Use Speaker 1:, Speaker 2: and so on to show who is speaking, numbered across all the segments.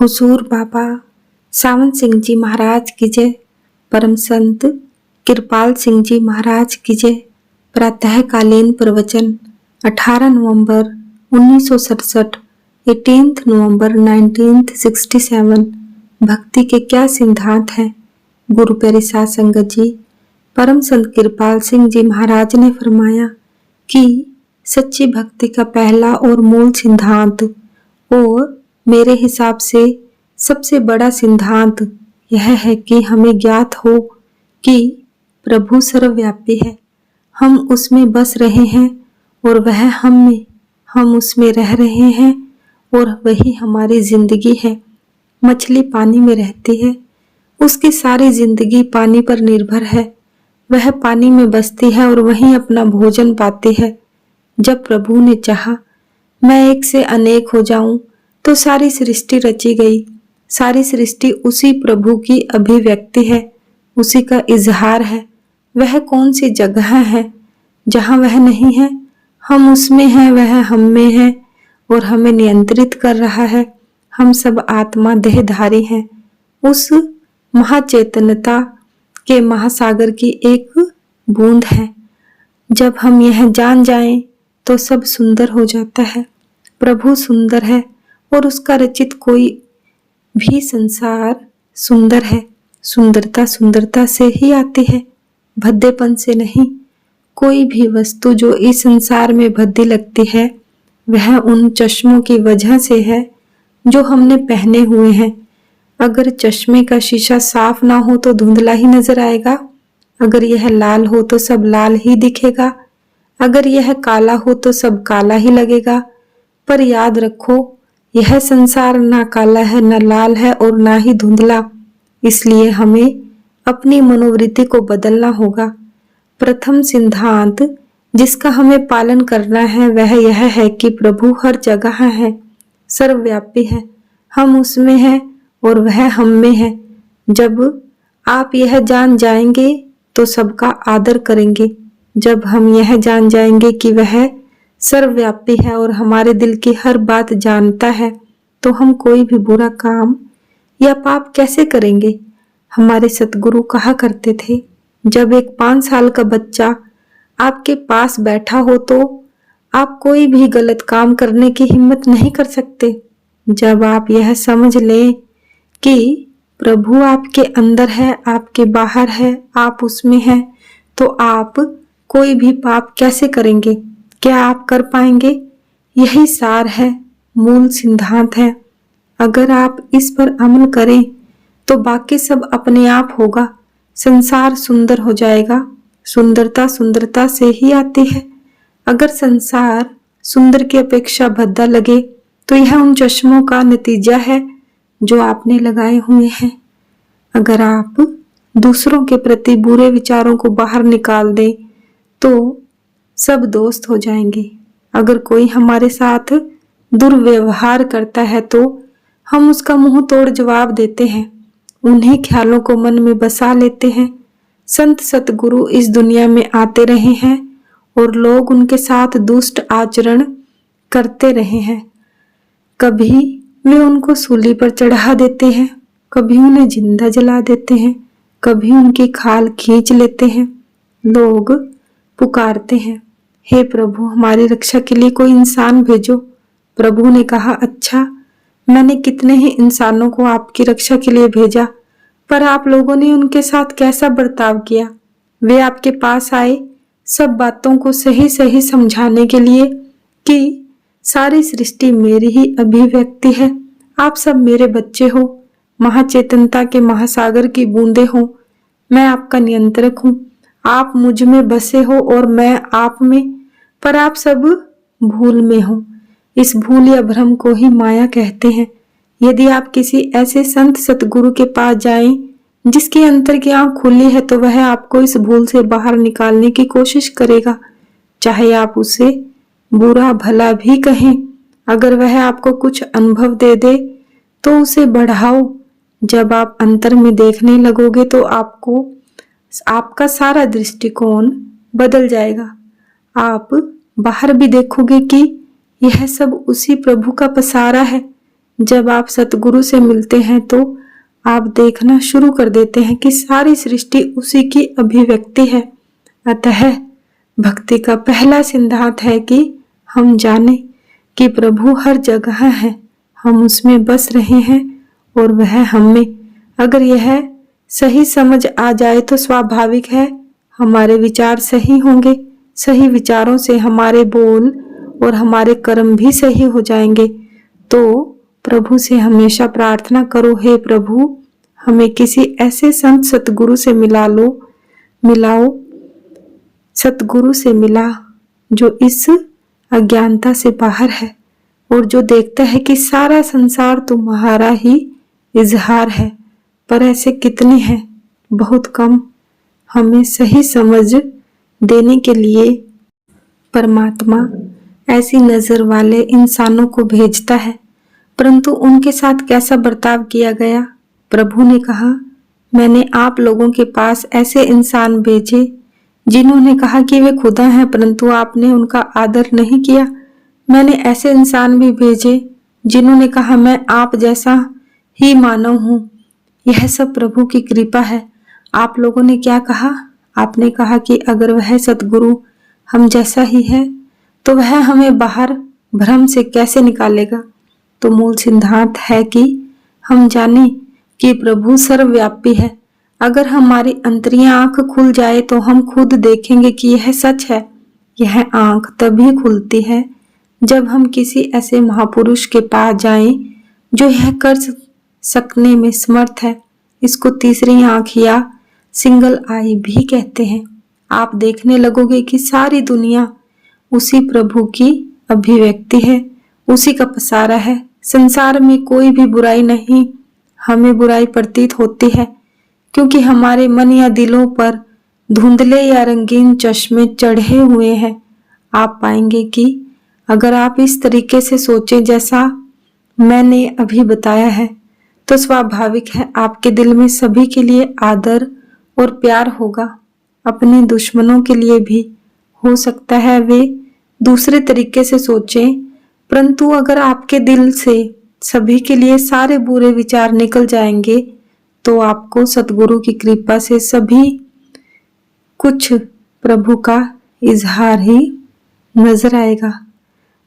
Speaker 1: हुजूर बाबा सावन सिंह जी महाराज की जय। परम संत कृपाल सिंह जी महाराज की जय। प्रातःकालीन प्रवचन 18 नवंबर 1967, 18 नवंबर 1967। भक्ति के क्या सिद्धांत हैं। गुरु प्यारी साध संगत जी, परम संत कृपाल सिंह जी महाराज ने फरमाया कि सच्ची भक्ति का पहला और मूल सिद्धांत और मेरे हिसाब से सबसे बड़ा सिद्धांत यह है कि हमें ज्ञात हो कि प्रभु सर्वव्यापी है। हम उसमें बस रहे हैं और वह हम में, हम उसमें रह रहे हैं और वही हमारी जिंदगी है। मछली पानी में रहती है, उसकी सारी जिंदगी पानी पर निर्भर है। वह पानी में बसती है और वहीं अपना भोजन पाती है। जब प्रभु ने चाहा मैं एक से अनेक हो जाऊं तो सारी सृष्टि रची गई। सारी सृष्टि उसी प्रभु की अभिव्यक्ति है, उसी का इजहार है। वह कौन सी जगह है जहां वह नहीं है? हम उसमें हैं, वह हम में है और हमें नियंत्रित कर रहा है। हम सब आत्मा देहधारी हैं। उस महाचेतनता के महासागर की एक बूंद है। जब हम यह जान जाएं तो सब सुंदर हो जाता है। प्रभु सुंदर है और उसका रचित कोई भी संसार सुंदर है। सुंदरता सुंदरता से ही आती है, भद्देपन से नहीं। कोई भी वस्तु जो इस संसार में भद्दी लगती है वह उन चश्मों की वजह से है जो हमने पहने हुए हैं। अगर चश्मे का शीशा साफ ना हो तो धुंधला ही नजर आएगा। अगर यह लाल हो तो सब लाल ही दिखेगा। अगर यह काला हो तो सब काला ही लगेगा। पर याद रखो, यह संसार ना काला है, ना लाल है और ना ही धुंधला। इसलिए हमें अपनी मनोवृत्ति को बदलना होगा। प्रथम सिद्धांत जिसका हमें पालन करना है वह यह है कि प्रभु हर जगह है, सर्वव्यापी है। हम उसमें हैं और वह हम में है। जब आप यह जान जाएंगे तो सबका आदर करेंगे। जब हम यह जान जाएंगे कि वह सर्वव्यापी है और हमारे दिल की हर बात जानता है तो हम कोई भी बुरा काम या पाप कैसे करेंगे। हमारे सतगुरु कहा करते थे, जब एक 5 साल का बच्चा आपके पास बैठा हो तो आप कोई भी गलत काम करने की हिम्मत नहीं कर सकते। जब आप यह समझ लें कि प्रभु आपके अंदर है, आपके बाहर है, आप उसमें हैं, तो आप कोई भी पाप कैसे करेंगे? क्या आप कर पाएंगे? यही सार है, मूल सिद्धांत है। अगर आप इस पर अमल करें तो बाकी सब अपने आप होगा। संसार सुंदर हो जाएगा। सुंदरता सुंदरता से ही आती है। अगर संसार सुंदर की अपेक्षा भद्दा लगे तो यह उन चश्मों का नतीजा है जो आपने लगाए हुए हैं। अगर आप दूसरों के प्रति बुरे विचारों को बाहर निकाल दें तो सब दोस्त हो जाएंगे। अगर कोई हमारे साथ दुर्व्यवहार करता है तो हम उसका मुंह तोड़ जवाब देते हैं, उन्हीं ख्यालों को मन में बसा लेते हैं। संत सतगुरु इस दुनिया में आते रहे हैं और लोग उनके साथ दुष्ट आचरण करते रहे हैं। कभी वे उनको सूली पर चढ़ा देते हैं, कभी उन्हें जिंदा जला देते हैं, कभी उनकी खाल खींच लेते हैं। लोग पुकारते हैं, हे प्रभु हमारी रक्षा के लिए कोई इंसान भेजो। प्रभु ने कहा, अच्छा, मैंने कितने ही इंसानों को आपकी रक्षा के लिए भेजा, पर आप लोगों ने उनके साथ कैसा बर्ताव किया। वे आपके पास आए सब बातों को सही सही समझाने के लिए कि सारी सृष्टि मेरी ही अभिव्यक्ति है। आप सब मेरे बच्चे हो, महाचेतनता के महासागर की बूंदे हो। मैं आपका नियंत्रक हूँ। आप मुझ में बसे हो और मैं आप में, पर आप सब भूल में हो। इस भूल या भ्रम को ही माया कहते हैं। यदि आप किसी ऐसे संत सतगुरु के पास जाएं जिसके अंतर की आंख खुली है तो वह आपको इस भूल से बाहर निकालने की कोशिश करेगा। चाहे आप उसे बुरा भला भी कहें, अगर वह आपको कुछ अनुभव दे दे तो उसे बढ़ाओ। जब आप अंतर में देखने लगोगे तो आपका सारा दृष्टिकोण बदल जाएगा। आप बाहर भी देखोगे कि यह सब उसी प्रभु का पसारा है जब आप सतगुरु से मिलते हैं तो आप देखना शुरू कर देते हैं कि सारी सृष्टि उसी की अभिव्यक्ति है। अतः भक्ति का पहला सिद्धांत है कि हम जाने कि प्रभु हर जगह है, हम उसमें बस रहे हैं और वह हम में। अगर यह सही समझ आ जाए तो स्वाभाविक है हमारे विचार सही होंगे। सही विचारों से हमारे बोल और हमारे कर्म भी सही हो जाएंगे। तो प्रभु से हमेशा प्रार्थना करो, हे प्रभु हमें किसी ऐसे संत सतगुरु से मिलाओ, सतगुरु से मिला जो इस अज्ञानता से बाहर है और जो देखता है कि सारा संसार तुम्हारा ही इजहार है। पर ऐसे कितने हैं, बहुत कम। हमें सही समझ देने के लिए परमात्मा ऐसी नजर वाले इंसानों को भेजता है, परंतु उनके साथ कैसा बर्ताव किया गया। प्रभु ने कहा, मैंने आप लोगों के पास ऐसे इंसान भेजे जिन्होंने कहा कि वे खुदा हैं, परंतु आपने उनका आदर नहीं किया। मैंने ऐसे इंसान भी भेजे जिन्होंने कहा मैं आप जैसा ही मानव हूँ। यह सब प्रभु की कृपा है। आप लोगों ने क्या कहा? आपने कहा कि अगर वह सतगुरु हम जैसा ही है तो वह हमें बाहर भ्रम से कैसे निकालेगा। तो मूल सिद्धांत है कि हम जाने कि प्रभु सर्वव्यापी है। अगर हमारी अंतरियां आंख खुल जाए तो हम खुद देखेंगे कि यह सच है। यह आंख तभी खुलती है जब हम किसी ऐसे महापुरुष के पास जाएं जो यह कर सकने में समर्थ है। इसको तीसरी आंख या सिंगल आई भी कहते हैं। आप देखने लगोगे कि सारी दुनिया उसी प्रभु की अभिव्यक्ति है, उसी का पसारा है। संसार में कोई भी बुराई नहीं हमें बुराई प्रतीत होती है, क्योंकि हमारे मन या दिलों पर धुंधले या रंगीन चश्मे चढ़े हुए हैं। आप पाएंगे कि अगर आप इस तरीके से सोचें जैसा मैंने अभी बताया है, तो स्वाभाविक है आपके दिल में सभी के लिए आदर और प्यार होगा। अपने दुश्मनों के लिए भी हो सकता है वे दूसरे तरीके से सोचें, परंतु अगर आपके दिल से सभी के लिए सारे बुरे विचार निकल जाएंगे तो आपको सतगुरु की कृपा से सभी कुछ प्रभु का इजहार ही नजर आएगा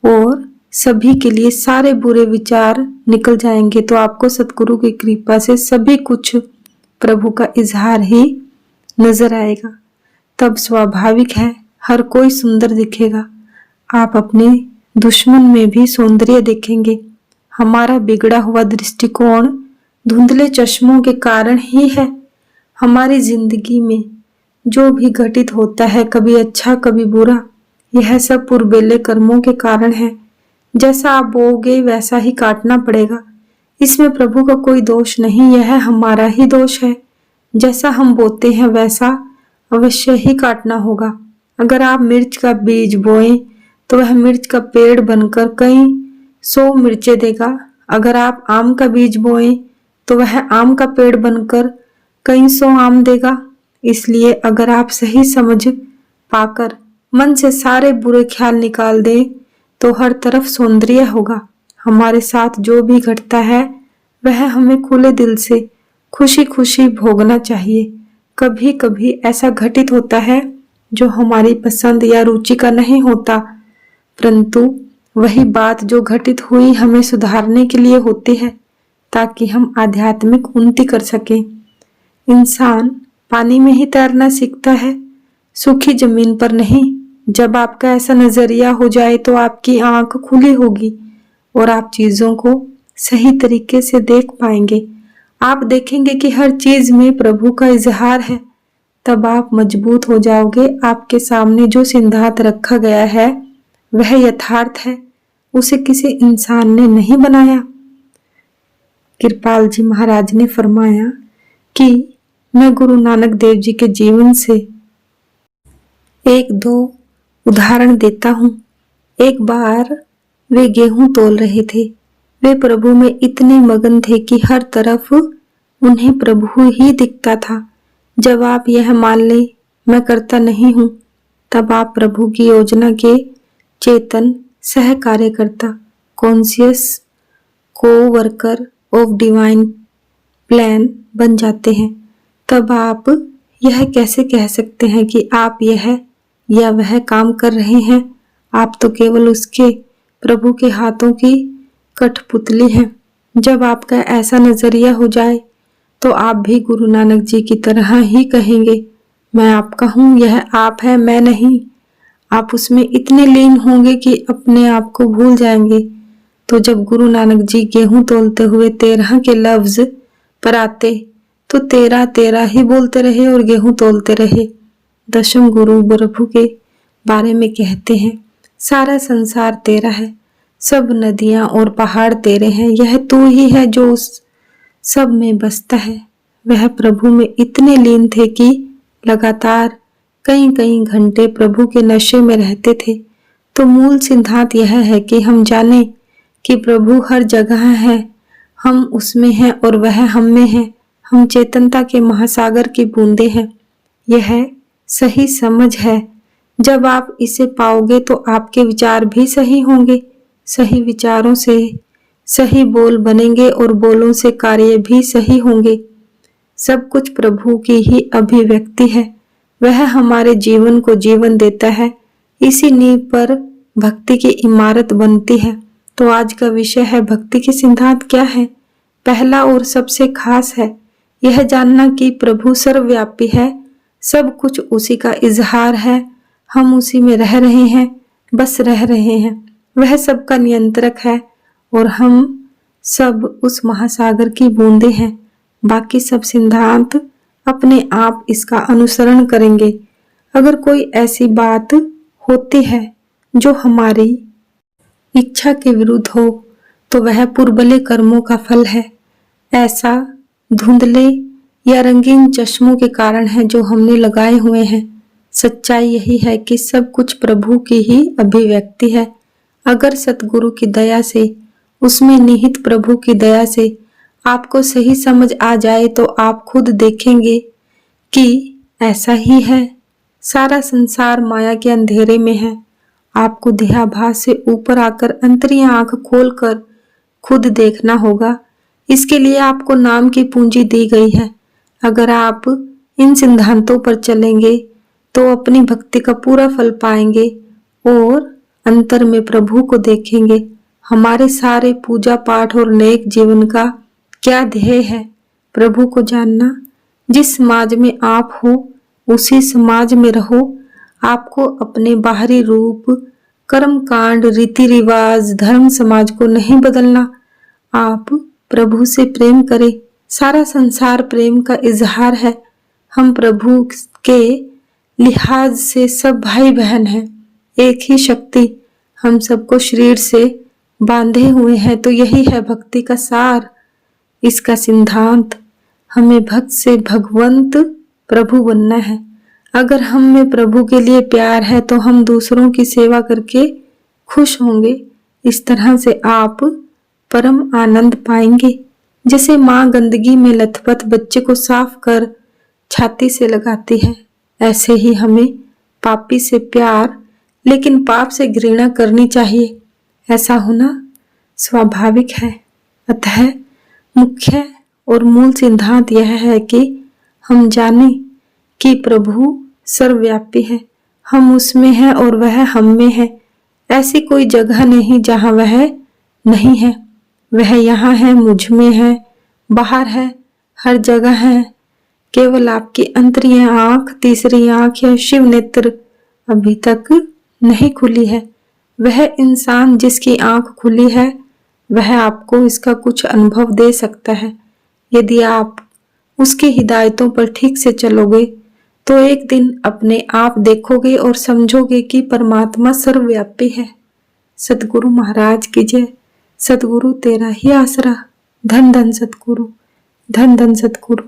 Speaker 1: और सभी के लिए सारे बुरे विचार निकल जाएंगे तो आपको सतगुरु की कृपा से सभी कुछ प्रभु का इजहार ही नजर आएगा। तब स्वाभाविक है हर कोई सुंदर दिखेगा। आप अपने दुश्मन में भी सौंदर्य देखेंगे। हमारा बिगड़ा हुआ दृष्टिकोण धुंधले चश्मों के कारण ही है। हमारी जिंदगी में जो भी घटित होता है, कभी अच्छा कभी बुरा, यह सब पूर्वेले कर्मों के कारण है। जैसा आप बोओगे वैसा ही काटना पड़ेगा। इसमें प्रभु का कोई दोष नहीं, यह हमारा ही दोष है। जैसा हम बोते हैं वैसा अवश्य ही काटना होगा। अगर आप मिर्च का बीज बोएं तो वह मिर्च का पेड़ बनकर कई 100 मिर्चें देगा। अगर आप आम का बीज बोएं तो वह आम का पेड़ बनकर कई 100 आम देगा। इसलिए अगर आप सही समझ पाकर मन से सारे बुरे ख्याल निकाल दें तो हर तरफ सौंदर्य होगा। हमारे साथ जो भी घटता है वह हमें खुले दिल से खुशी खुशी भोगना चाहिए। कभी कभी ऐसा घटित होता है जो हमारी पसंद या रुचि का नहीं होता, परंतु वही बात जो घटित हुई हमें सुधारने के लिए होती है ताकि हम आध्यात्मिक उन्नति कर सकें। इंसान पानी में ही तैरना सीखता है, सूखी जमीन पर नहीं। जब आपका ऐसा नजरिया हो जाए तो आपकी आंख खुली होगी और आप चीजों को सही तरीके से देख पाएंगे। आप देखेंगे कि हर चीज में प्रभु का इजहार है। तब आप मजबूत हो जाओगे। आपके सामने जो सिद्धांत रखा गया है वह यथार्थ है, उसे किसी इंसान ने नहीं बनाया। कृपाल जी महाराज ने फरमाया कि मैं गुरु नानक देव जी के जीवन से 1-2 उदाहरण देता हूँ। एक बार वे गेहूं तोल रहे थे। वे प्रभु में इतने मगन थे कि हर तरफ उन्हें प्रभु ही दिखता था। जब आप यह मान ले मैं करता नहीं हूँ, तब आप प्रभु की योजना के चेतन सह कार्यकर्ता कॉन्शियस को वर्कर ऑफ डिवाइन प्लान बन जाते हैं, तब आप यह कैसे कह सकते हैं कि आप यह या वह काम कर रहे हैं? आप तो केवल उसके प्रभु के हाथों की कठपुतली हैं। जब आपका ऐसा नजरिया हो जाए तो आप भी गुरु नानक जी की तरह ही कहेंगे, मैं आपका हूँ, यह आप है, मैं नहीं। आप उसमें इतने लीन होंगे कि अपने आप को भूल जाएंगे। तो जब गुरु नानक जी गेहूं तोलते हुए 13 के लफ्ज पर आते तो 13 ही बोलते रहे और गेहूं तोलते रहे। दशम गुरु प्रभु के बारे में कहते हैं, सारा संसार तेरा है, सब नदियां और पहाड़ तेरे हैं, यह तू ही है जो उस सब में बसता है। वह प्रभु में इतने लीन थे कि लगातार कई कई घंटे प्रभु के नशे में रहते थे। तो मूल सिद्धांत यह है कि हम जाने कि प्रभु हर जगह है, हम उसमें हैं और वह हम में है। हम चेतनता के महासागर की बूंदे हैं। यह सही समझ है। जब आप इसे पाओगे तो आपके विचार भी सही होंगे। सही विचारों से सही बोल बनेंगे और बोलों से कार्य भी सही होंगे। सब कुछ प्रभु की ही अभिव्यक्ति है। वह हमारे जीवन को जीवन देता है। इसी नींव पर भक्ति की इमारत बनती है। तो आज का विषय है, भक्ति के सिद्धांत क्या है। पहला और सबसे खास है यह जानना कि प्रभु सर्वव्यापी है। सब कुछ उसी का इजहार है। हम उसी में रह रहे हैं, बस रह रहे हैं। वह सबका नियंत्रक है और हम सब उस महासागर की बूंदे हैं। बाकी सब सिद्धांत अपने आप इसका अनुसरण करेंगे। अगर कोई ऐसी बात होती है जो हमारी इच्छा के विरुद्ध हो तो वह पुरबले कर्मों का फल है। ऐसा धुंधले या रंगीन चश्मों के कारण है जो हमने लगाए हुए हैं। सच्चाई यही है कि सब कुछ प्रभु की ही अभिव्यक्ति है। अगर सतगुरु की दया से, उसमें निहित प्रभु की दया से आपको सही समझ आ जाए तो आप खुद देखेंगे कि ऐसा ही है। सारा संसार माया के अंधेरे में है। आपको देहाभास से ऊपर आकर अंतरी आंख खोलकर खुद देखना होगा। इसके लिए आपको नाम की पूंजी दी गई है। अगर आप इन सिद्धांतों पर चलेंगे तो अपनी भक्ति का पूरा फल पाएंगे और अंतर में प्रभु को देखेंगे। हमारे सारे पूजा पाठ और नेक जीवन का क्या ध्येय है? प्रभु को जानना। जिस समाज में आप हो उसी समाज में रहो। आपको अपने बाहरी रूप, कर्म कांड, रीति रिवाज, धर्म समाज को नहीं बदलना। आप प्रभु से प्रेम करें। सारा संसार प्रेम का इजहार है। हम प्रभु के लिहाज से सब भाई बहन हैं, एक ही शक्ति हम सबको शरीर से बांधे हुए हैं। तो यही है भक्ति का सार, इसका सिद्धांत। हमें भक्त से भगवंत प्रभु बनना है। अगर हम में प्रभु के लिए प्यार है तो हम दूसरों की सेवा करके खुश होंगे। इस तरह से आप परम आनंद पाएंगे। जैसे माँ गंदगी में लथपथ बच्चे को साफ कर छाती से लगाती है, ऐसे ही हमें पापी से प्यार लेकिन पाप से घृणा करनी चाहिए। ऐसा होना स्वाभाविक है। अतः मुख्य और मूल सिद्धांत यह है कि हम जाने कि प्रभु सर्वव्यापी है। हम उसमें हैं और वह हम में है। ऐसी कोई जगह नहीं जहां वह नहीं है। वह यहाँ है, मुझ में है, बाहर है, हर जगह है। केवल आपकी अंतरी आंख, तीसरी आंख या शिव नेत्र अभी तक नहीं खुली है। वह इंसान जिसकी आंख खुली है वह आपको इसका कुछ अनुभव दे सकता है। यदि आप उसकी हिदायतों पर ठीक से चलोगे तो एक दिन अपने आप देखोगे और समझोगे कि परमात्मा सर्वव्यापी है। सतगुरु महाराज की जय। सतगुरु तेरा ही आसरा। धन धन सतगुरु, धन धन सतगुरु।